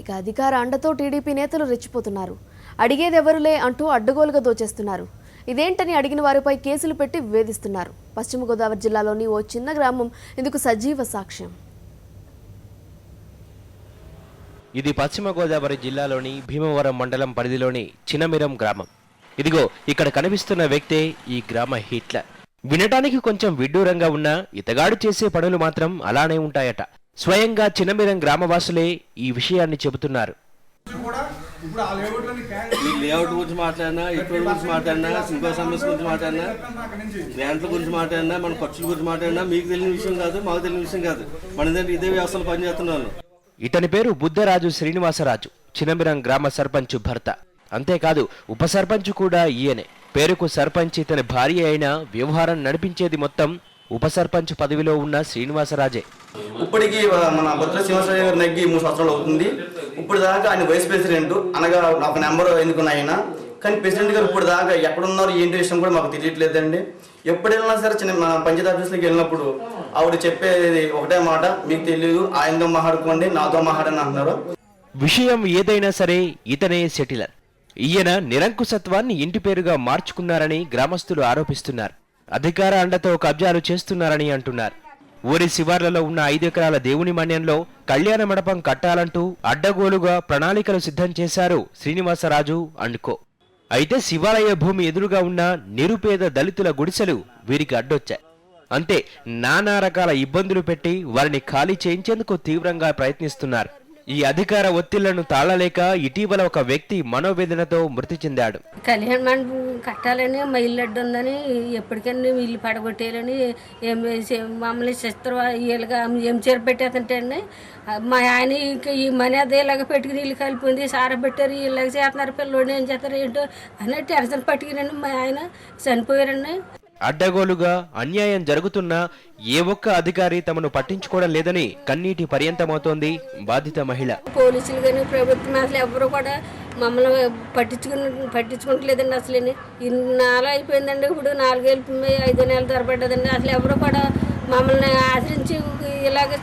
ఇక అధికార అండతో టీడీపీ నేతలు రెచ్చిపోతున్నారు. అడిగేదెవరులే అంటూ అడ్డగోలుగా దోచేస్తున్నారు. ఇదేంటని అడిగిన వారిపై కేసులు పెట్టి వేధిస్తున్నారు. పశ్చిమ గోదావరి జిల్లాలోని ఓ చిన్న గ్రామం ఇందుకు సజీవ సాక్ష్యం. ఇది పశ్చిమ గోదావరి జిల్లాలోని భీమవరం మండలం పరిధిలోని చినమిరం గ్రామం. ఇదిగో ఇక్కడ కనిపిస్తున్న వ్యక్తే ఈ గ్రామ హిట్లర్. వినటానికి కొంచెం విడ్డూరంగా ఉన్నా ఇతగాడు చేసే పనులు మాత్రం అలానే ఉంటాయట. స్వయంగా చినమిరం గ్రామవాసులే ఈ విషయాన్ని చెబుతున్నారు. లేఅవుట్ గురించి మాట్లాడినా, ఇక్కడ గురించి మాట్లాడినా, ఇంకో సమస్య గురించి మాట్లాడినా, గ్రాంట్ల గురించి మాట్లాడినా, మన ఖర్చుల గురించి మాట్లాడినా మీకు తెలియని విషయం కాదు, మాకు తెలియని విషయం కాదు. మన ఇదే వ్యవస్థలో పనిచేస్తున్నాను. ఇతని పేరు బుద్ధరాజు శ్రీనివాసరాజు, చినమిరం గ్రామ సర్పంచ్ భర్త. అంతేకాదు ఉప సర్పంచ్ కూడా ఈయనే. పేరుకు సర్పంచ్ ఇతని భార్య అయినా వ్యవహారం నడిపించేది మొత్తం ఉప సర్పంచ్ పదవిలో ఉన్న శ్రీనివాసరాజే. ఇప్పటికీ మన భద్ర శ్రీనివాసరాజు గారు నగ్గి 3 సంవత్సరాలు అవుతుంది. ఇప్పుడు దాకా ఆయన వైస్ ప్రెసిడెంట్ అనగా ఒక నెంబర్ ఎన్నుకున్న ఆయన, కానీ ప్రెసిడెంట్ గారు ఇప్పుడు దాకా ఎక్కడున్నారు ఏంటి విషయం కూడా మాకు తెలియట్లేదండి. ఎప్పుడు వెళ్ళినా సరే చిన్న మన పంచాయతీ ఆఫీస్లోకి వెళ్ళినప్పుడు ఆవిడ చెప్పేది ఒకటే మాట, మీకు తెలియదు, ఆయనతో మాట్లాడుకోండి, నాతో మాట్లాడని అంటున్నారు. విషయం ఏదైనా సరే ఇతనే సెటిలర్. ఈయన నిరంకుశత్వాన్ని ఇంటి పేరుగా మార్చుకున్నారని గ్రామస్తులు ఆరోపిస్తున్నారు. అధికార అండతో కబ్జాలు చేస్తున్నారని అంటున్నారు. ఊరి శివార్లలో ఉన్న 5 ఎకరాల దేవుని మన్యంలో కళ్యాణ మండపం కట్టాలంటూ అడ్డగోలుగా ప్రణాళికలు సిద్ధం చేశారు శ్రీనివాసరాజు అండ్కో. అయితే శివాలయ భూమి ఎదురుగా ఉన్న నిరుపేద దళితుల గుడిసెలు వీరికి అడ్డొచ్చాయి. అంతే, నానా రకాల ఇబ్బందులు పెట్టి వారిని ఖాళీ చేయించేందుకు తీవ్రంగా ప్రయత్నిస్తున్నారు. ఈ అధికార ఒత్తిళ్లను తాళలేక ఇటీవల ఒక వ్యక్తి మనోవేదనతో మృతి చెందాడు. కళ్యాణ మండపం కట్టాలని మా ఇల్లు అడ్డు ఉందని, ఎప్పటికైనా ఇల్లు పడగొట్టేయాలని మమ్మల్ని వీళ్ళగా ఏం చేరపెట్టేదంటే అండి, మా ఆయన ఈ మనీ అదే ఇలాగ పెట్టుకుని ఇల్లు కలిపింది, సార పెట్టారు, ఇలాగ చేస్తున్నారు, పిల్లోడు ఏం చేస్తారు ఏంటో అని టెన్షన్ పట్టుకురండి. మా ఆయన చనిపోయారండి. అడ్డగోలుగా అన్యాయం జరుగుతున్నా ఏ ఒక్క అధికారి తమను పట్టించుకోవడం లేదని కన్నీటి పర్యంతమవుతోంది బాధిత మహిళ. పోలీసులు కానీ ప్రభుత్వం అసలు ఎవరు కూడా మమ్మల్ని పట్టించుకోవట్లేదండి. అసలు ఇన్నాళ్ళు అయిపోయిందండి, ఇప్పుడు 4 ఏళ్ళు 5 నెలలు తరబడ్డదండి. అసలు ఎవరు కూడా మమ్మల్ని ఆశ్రయించి ఇలాగ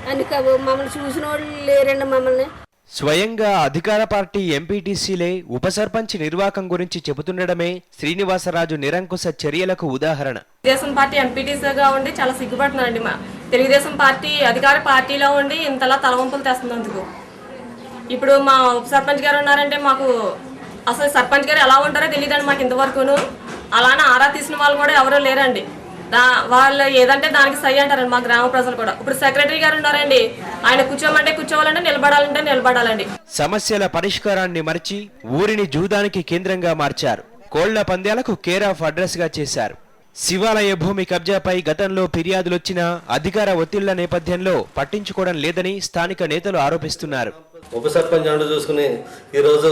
అని మమ్మల్ని చూసిన వాళ్ళు లేరండి. మమ్మల్ని స్వయంగా అధికార పార్టీ ఎంపీటీసీలే ఉప సర్పంచ్ నిర్వాకం గురించి చెబుతుండడమే శ్రీనివాసరాజు నిరంకుశ చర్యలకు ఉదాహరణ. తెలుగుదేశం పార్టీ ఎంపీటీసీగా ఉండి చాలా సిగ్గుపడుతున్నారండి. మా తెలుగుదేశం పార్టీ అధికార పార్టీలో ఉండి ఇంతలా తలవంపులు తెస్తున్నందుకు. ఇప్పుడు మా ఉప సర్పంచ్ గారు ఉన్నారంటే మాకు అసలు సర్పంచ్ గారు ఎలా ఉంటారో తెలియదండి మాకు ఇంతవరకును. అలానే ఆరా తీసిన వాళ్ళు కూడా ఎవరూ లేరండి. వాళ్ళు ఏదంటే దానికి సై అంటారండి మా గ్రామ ప్రజలు కూడా. ఇప్పుడు సెక్రటరీ గారు ఉన్నారండి, ఆయన కూర్చోమంటే కూర్చోవాలంటే, నిలబడాలంటే నిలబడాలండి. సమస్యల పరిష్కారాన్ని మరిచి ఊరిని జూదానికి కేంద్రంగా మార్చారు. కోళ్ల పందేలకు కేర్ ఆఫ్ అడ్రస్ గా చేశారు. శివాలయ భూమి కబ్జాపై గతంలో ఫిర్యాదులొచ్చినా అధికార ఒత్తిళ్ల నేపథ్యంలో పట్టించుకోవడం లేదని స్థానిక నేతలు ఆరోపిస్తున్నారు. ఉప సర్పంచ్ అండ చూసుకుని ఈరోజు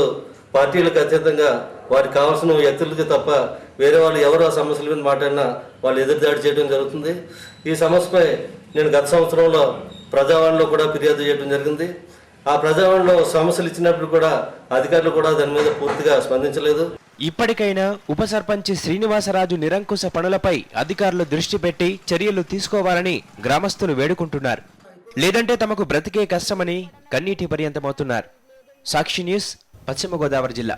పార్టీలకు అతీతంగా వారికి కావాల్సిన వ్యక్తులకి తప్ప వేరే వాళ్ళు ఎవరు ఆ సమస్యల మీద మాట్లాడినా వాళ్ళు ఎదురుదాడి చేయడం జరుగుతుంది. ఈ సమస్యపై నేను గత సంవత్సరంలో ప్రజావాణిలో కూడా ఫిర్యాదు చేయడం జరిగింది. ఆ ప్రజావాణిలో సమస్యలు ఇచ్చినప్పుడు కూడా అధికారులు కూడా దాని మీద పూర్తిగా స్పందించలేదు. ఇప్పటికైనా ఉప సర్పంచ్ శ్రీనివాసరాజు నిరంకుశ పనులపై అధికారులు దృష్టి పెట్టి చర్యలు తీసుకోవాలని గ్రామస్తులు వేడుకుంటున్నారు. లేదంటే తమకు బ్రతికే కష్టమని కన్నీటి పర్యంతమవుతున్నారు. సాక్షి న్యూస్, పశ్చిమ గోదావరి జిల్లా.